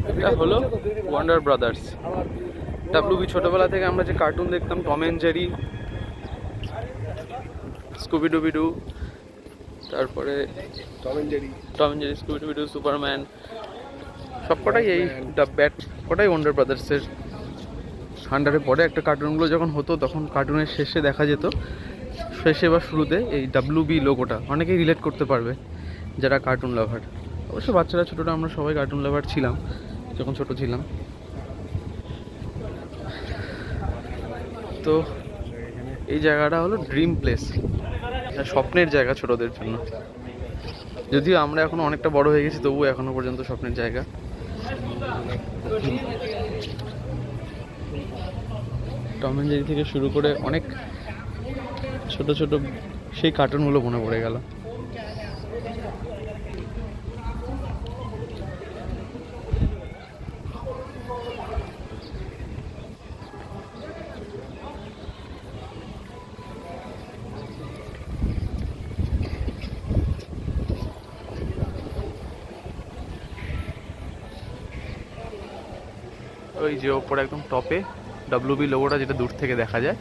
এটা হলো wonder brothers. WB ছোটবেলা থেকে আমরা যে কার্টুন দেখতাম, টম অ্যান্ড জেরি, স্কুবিডুবিডু, তারপরে টম অ্যান্ড জেরি, স্কুবিডুবিডু, সুপারম্যান, সবকটাই এই ব্যাট কটাই ওয়ান্ডার ব্রাদার্সের আন্ডারে পড়ে। একটা কার্টুনগুলো যখন হতো তখন কার্টুনের শেষে দেখা যেত, শেষে বা শুরুতে এই ডাব্লিউবি লোগোটা। অনেকেই রিলেট করতে পারবে যারা কার্টুন লাভার। অবশ্য বাচ্চারা ছোটোটা আমরা সবাই কার্টুন লাভার ছিলাম যখন ছোট ছিলাম। তো এই জায়গাটা হলো ড্রিম প্লেস, স্বপ্নের জায়গা ছোটদের জন্য। যদিও আমরা এখন অনেকটা বড় হয়ে গেছি, তবুও এখনো পর্যন্ত স্বপ্নের জায়গা। টম অ্যান্ড জেরি থেকে শুরু করে অনেক ছোট ছোট সেই কার্টুনগুলো মনে পড়ে গেল। ওই যে ওপরে একদম টপে ডাব্লিউবি লোগোটা যেটা দূর থেকে দেখা যায়।